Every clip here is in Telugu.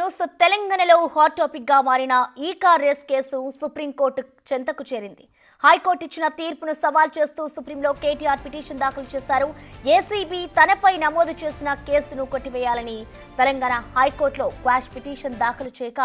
న్యూస్ తెలంగాణలో హాట్ టాపిక్ గా మారిన ఈ కార్ రేస్ కేసు సుప్రీంకోర్టు చెంతకు చేరింది. హైకోర్టు ఇచ్చిన తీర్పును సవాల్ చేస్తూ సుప్రీంలో కేటీఆర్ పిటిషన్ దాఖలు చేశారు. ఏసీబీ తనపై నమోదు చేసిన కేసును కొట్టివేయాలని తెలంగాణ హైకోర్టులో క్వాష్ పిటిషన్ దాఖలు చేయక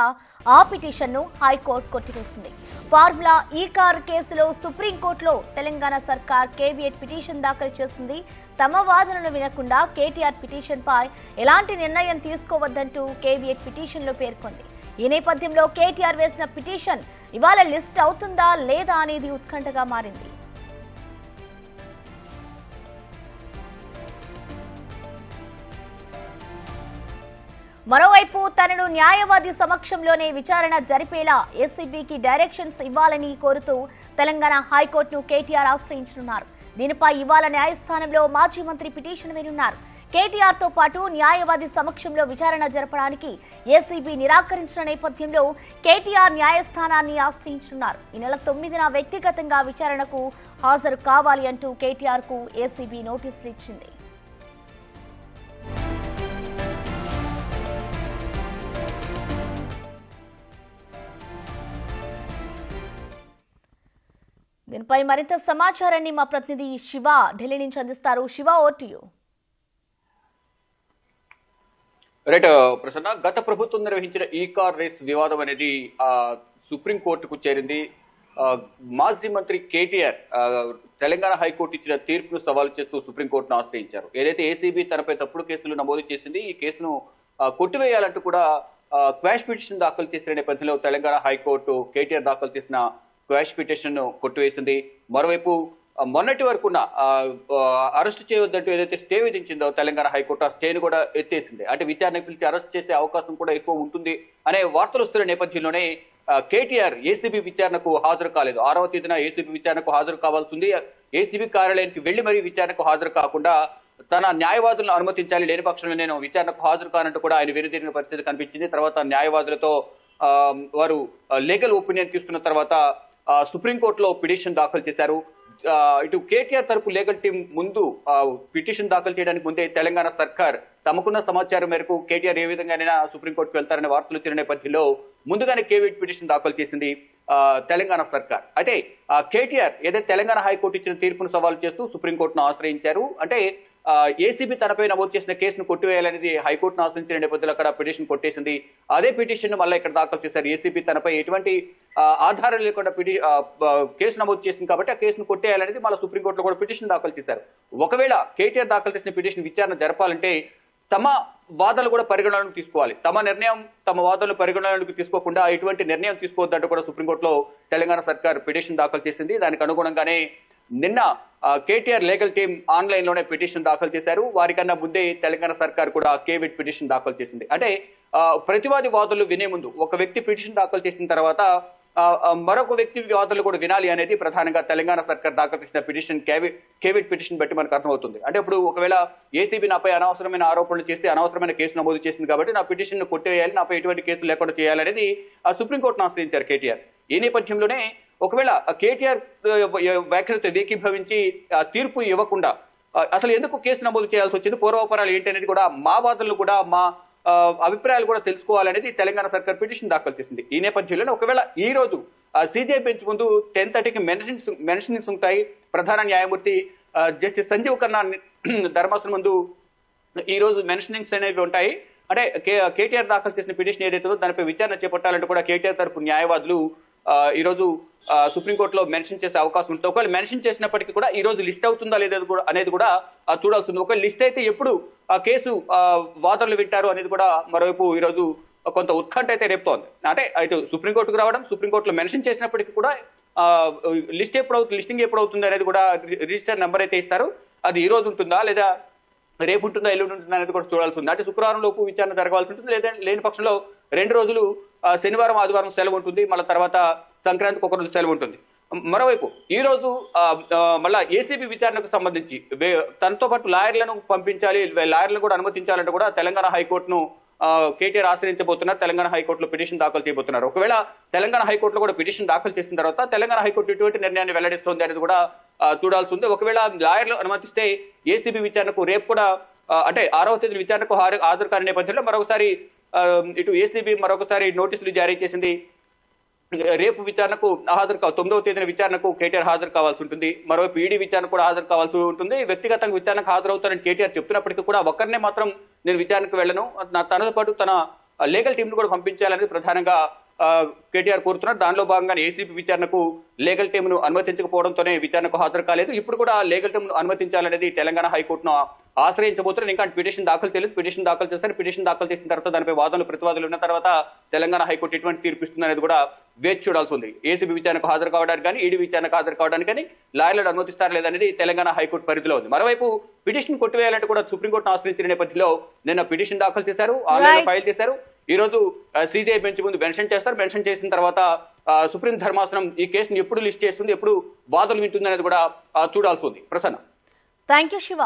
ఆ పిటిషన్ను హైకోర్టు కొట్టివేసింది. ఫార్ములా ఈ కార్ కేసులో సుప్రీంకోర్టులో తెలంగాణ సర్కార్ కేవియట్ పిటిషన్ దాఖలు చేసింది. తమ వాదనను వినకుండా కేటీఆర్ పిటిషన్ పై ఎలాంటి నిర్ణయం తీసుకోవద్దంటూ కేవియట్ పిటిషన్లో పేర్కొంది. ఈ నేపథ్యంలో కేటీఆర్ వేసిన పిటిషన్ ఇవాళ లిస్ట్ అవుతుందా లేదా అనేది ఉత్కంఠగా మారింది. మరోవైపు తనను న్యాయవాది సమక్షంలోనే విచారణ జరిపేలా ఏసీబీకి డైరెక్షన్స్ ఇవ్వాలని కోరుతూ తెలంగాణ హైకోర్టును కేటీఆర్ ఆశ్రయించనున్నారు. దీనిపై ఇవాళ న్యాయస్థానంలో మాజీ మంత్రి పిటిషన్ వేయనున్నారు. కేటీఆర్ తో పాటు న్యాయవాది సమక్షంలో విచారణ జరపడానికి ఏసీబీ నిరాకరించిన నేపథ్యంలో కేటీఆర్ న్యాయస్థానాన్ని ఆశ్రయించనున్నారు. ఈ నెల 9న వ్యక్తిగతంగా విచారణకు హాజరు కావాలి అంటూ కేటీఆర్ కు ఏసీబీ నోటీసులు ఇచ్చింది. దీనిపై మరింత సమాచారాన్ని మా ప్రతినిధి శివ ఢిల్లీ నుంచి అందిస్తారు. Shiva, over to you. Right Prasanna, గత ప్రభుత్వం నిర్వహించిన ఈ కార్ రేస్ వివాదం అనేది సుప్రీంకోర్టుకు చేరింది. మాజీ మంత్రి కేటీఆర్ తెలంగాణ హైకోర్టు ఇచ్చిన తీర్పును సవాలు చేస్తూ సుప్రీంకోర్టును ఆశ్రయించారు. ఏదైతే ఏసీబీ తనపై తప్పుడు కేసులు నమోదు చేసింది, ఈ కేసును కొట్టివేయాలంటూ కూడా క్వాష్ పిటిషన్ దాఖలు చేసిన నేపథ్యంలో తెలంగాణ హైకోర్టు కేటీఆర్ దాఖలు చేసిన క్వాష్ పిటిషన్ ను కొట్టివేసింది. మరోవైపు మొన్నటి వరకు అరెస్ట్ చేయవద్దంటూ ఏదైతే స్టే విధించిందో తెలంగాణ హైకోర్టు ఆ స్టేను కూడా ఎత్తేసింది. అంటే విచారణకు పిలిచి అరెస్ట్ చేసే అవకాశం కూడా ఎక్కువ ఉంటుంది అనే వార్తలు వస్తున్న నేపథ్యంలోనే కేటీఆర్ ఏసీబీ విచారణకు హాజరు కాలేదు. 6వ తేదీన ఏసీబీ విచారణకు హాజరు కావాల్సింది. ఏసీబీ కార్యాలయానికి వెళ్లి మరీ విచారణకు హాజరు కాకుండా తన న్యాయవాదులను అనుమతించాలి, లేని పక్షంలో నేను విచారణకు హాజరు కానంటూ కూడా ఆయన వెనుదిరిగిన పరిస్థితి కనిపించింది. తర్వాత న్యాయవాదులతో వారు లీగల్ ఒపీనియన్ తీసుకున్న తర్వాత సుప్రీంకోర్టులో పిటిషన్ దాఖలు చేశారు. ఇటు కేటీఆర్ తరపు లీగల్ టీం ముందు పిటిషన్ దాఖలు చేయడానికి ముందే తెలంగాణ సర్కార్ తమకున్న సమాచారం మేరకు కేటీఆర్ ఏ విధంగానైనా సుప్రీంకోర్టుకు వెళ్తారనే వార్తలు వచ్చిన నేపథ్యంలో ముందుగానే కేవియట్ పిటిషన్ దాఖలు చేసింది తెలంగాణ సర్కార్. అయితే కేటీఆర్ ఏదైతే తెలంగాణ హైకోర్టు ఇచ్చిన తీర్పును సవాలు చేస్తూ సుప్రీంకోర్టును ఆశ్రయించారు. అంటే ఏసీబీ తనపై నమోదు చేసిన కేసును కొట్టివేయాలనేది హైకోర్టును ఆశ్రయించిన నేపథ్యంలో అక్కడ పిటిషన్ కొట్టేసింది. అదే పిటిషన్ మళ్ళీ ఇక్కడ దాఖలు చేశారు. ఏసీబీ తనపై ఎటువంటి ఆధారం లేకుండా కేసు నమోదు చేసింది కాబట్టి ఆ కేసును కొట్టేయాలనేది మళ్ళీ సుప్రీంకోర్టులో కూడా పిటిషన్ దాఖలు చేశారు. ఒకవేళ కేటీఆర్ దాఖలు చేసిన పిటిషన్ విచారణ జరపాలంటే తమ వాదనలు కూడా పరిగణనలోకి తీసుకోవాలి. తమ నిర్ణయం తమ వాదనలు పరిగణనలోకి తీసుకోకుండా ఎటువంటి నిర్ణయం తీసుకోవద్దంటూ కూడా సుప్రీంకోర్టులో తెలంగాణ సర్కార్ పిటిషన్ దాఖలు చేసింది. దానికి అనుగుణంగానే నిన్న కేటీఆర్ లీగల్ టీం ఆన్లైన్ లోనే పిటిషన్ దాఖలు చేశారు. వారికన్నా ముందే తెలంగాణ సర్కార్ కూడా కేవియట్ పిటిషన్ దాఖలు చేసింది. అంటే ప్రతివాది వాదనలు వినే ముందు ఒక వ్యక్తి పిటిషన్ దాఖలు చేసిన తర్వాత మరొక వ్యక్తి వాదనలు కూడా వినాలి అనేది ప్రధానంగా తెలంగాణ సర్కార్ దాఖలు చేసిన పిటిషన్ కేవియట్ పిటిషన్ బట్టి మనకు అర్థమవుతుంది. అంటే ఇప్పుడు ఒకవేళ ఏసీబీ నాపై అనవసరమైన ఆరోపణలు చేస్తే అనవసరమైన కేసు నమోదు చేసింది కాబట్టి నా పిటిషన్ ను కొట్టేయాలి, నాపై ఎటువంటి కేసులు లేకుండా చేయాలనేది సుప్రీంకోర్టును ఆశ్రయించారు కేటీఆర్. ఈ నేపథ్యంలోనే ఒకవేళ కేటీఆర్ వ్యాఖ్యలతో ఏకీభవించి తీర్పు ఇవ్వకుండా అసలు ఎందుకు కేసు నమోదు చేయాల్సి వచ్చింది, పూర్వాపరాలు ఏంటి అనేది కూడా మా వాదనలు కూడా మా అభిప్రాయాలు కూడా తెలుసుకోవాలనేది తెలంగాణ సర్కార్ పిటిషన్ దాఖలు చేసింది. ఈ నేపథ్యంలోనే ఒకవేళ ఈ రోజు సిజే బెంచ్ ముందు 10:30కి మెన్షనింగ్స్ ఉంటాయి. ప్రధాన న్యాయమూర్తి జస్టిస్ సంజీవ్ ఖన్నా ధర్మాసనం ముందు ఈ రోజు మెన్షనింగ్స్ అనేవి ఉంటాయి. అంటే కేటీఆర్ దాఖలు చేసిన పిటిషన్ ఏదైతుందో దానిపై విచారణ చేపట్టాలంటే కూడా కేటీఆర్ తరపు న్యాయవాదులు ఈ రోజు సుప్రీంకోర్టులో మెన్షన్ చేసే అవకాశం ఉంటుంది. ఒకవేళ మెన్షన్ చేసినప్పటికీ కూడా ఈ రోజు లిస్ట్ అవుతుందా లేదా అనేది కూడా చూడాల్సి ఉంది. ఒకవేళ లిస్ట్ అయితే ఎప్పుడు ఆ కేసు వాదనలు వింటారు అనేది కూడా మరోవైపు ఈ రోజు కొంత ఉత్కంఠ అయితే రేపుతోంది. అంటే ఇటు సుప్రీంకోర్టుకు రావడం, సుప్రీంకోర్టులో మెన్షన్ చేసినప్పటికీ కూడా లిస్టింగ్ ఎప్పుడు అవుతుంది అనేది కూడా రిజిస్టర్ నెంబర్ అయితే ఇస్తారు. అది ఈ రోజు ఉంటుందా లేదా రేపు ఉంటుందా ఎల్లుండి ఉంటుందా అనేది కూడా చూడాల్సి ఉంది. అంటే శుక్రవారం లోపు విచారణ జరగాల్సి ఉంటుంది. లేదా లేని పక్షంలో 2 రోజులు శనివారం ఆదివారం సెలవు ఉంటుంది, మళ్ళీ తర్వాత సంక్రాంతికి 1 రోజు సెలవు ఉంటుంది. మరోవైపు ఈ రోజు మళ్ళా ఏసీబీ విచారణకు సంబంధించి తనతో పాటు లాయర్లను పంపించాలి, లాయర్లను కూడా అనుమతించాలంటే కూడా తెలంగాణ హైకోర్టును కేటీఆర్ ఆశ్రయించబోతున్నారు. తెలంగాణ హైకోర్టులో పిటిషన్ దాఖలు చేయబోతున్నారు. ఒకవేళ తెలంగాణ హైకోర్టులో కూడా పిటిషన్ దాఖలు చేసిన తర్వాత తెలంగాణ హైకోర్టు ఎటువంటి నిర్ణయాన్ని వెల్లడిస్తోంది అనేది కూడా చూడాల్సి ఉంది. ఒకవేళ లాయర్లు అనుమతిస్తే ఏసీబీ విచారణకు రేపు కూడా అంటే 6వ తేదీ విచారణకు హాజరు కాని నేపథ్యంలో మరొకసారి ఇటు ఏసీబీ మరొకసారి నోటీసులు జారీ చేసింది. రేపు విచారణకు హాజరు 9వ తేదీన విచారణకు కేటీఆర్ హాజరు కావాల్సి ఉంటుంది. మరోవైపు ఈడీ విచారణ కూడా హాజరు కావాల్సి ఉంటుంది. వ్యక్తిగతంగా విచారణకు హాజరవుతారని కేటీఆర్ చెప్తున్నప్పటికీ కూడా ఒక్కరినే మాత్రం నేను విచారణకు వెళ్ళను, తనతో పాటు తన లీగల్ టీం ను కూడా పంపించాలని ప్రధానంగా కేటీఆర్ కోరుతున్నారు. దానిలో భాగంగా ఏసీబీ విచారణకు లీగల్ టీం ను అనుమతించకపోవడంతోనే విచారణకు హాజరు కాలేదు. ఇప్పుడు కూడా లీగల్ టీం ను అనుమతించాలనేది తెలంగాణ హైకోర్టును ఆశ్రయించబోతున్నారు. ఇంకా పిటిషన్ దాఖలు చేయలేదు. పిటిషన్ దాఖలు చేస్తారు. పిటిషన్ దాఖలు చేసిన తర్వాత దానిపై వాదనలు ప్రతివాదులు ఉన్న తర్వాత తెలంగాణ హైకోర్టు ఎటువంటి తీర్పు ఇస్తుంది అనేది కూడా వేచి చూడాల్సి ఉంది. ఏసీబీ విచారణకు హాజరు కావడానికి కానీ, ఈడీ విచారణకు హాజరు కావడానికి కానీ లాయర్లను అనుమతిస్తారా లేదనేది తెలంగాణ హైకోర్టు పరిధిలో ఉంది. మరోవైపు పిటిషన్ కొట్టివేయాలంటే కూడా సుప్రీంకోర్టును ఆశ్రయించిన నేపథ్యంలో నిన్న పిటిషన్ దాఖలు చేశారు, ఆన్లైన్ ఫైల్ చేశారు. ఈ రోజు సిబిఐ బెంచ్ ముందు మెన్షన్ చేస్తారు. మెన్షన్ చేసిన తర్వాత సుప్రీం ధర్మాసనం ఈ కేసును ఎప్పుడు లిస్ట్ చేస్తుంది, ఎప్పుడు వాదనలు వింటుంది అనేది కూడా చూడాల్సి ఉంది. ప్రసన్న. Thank you Shiva.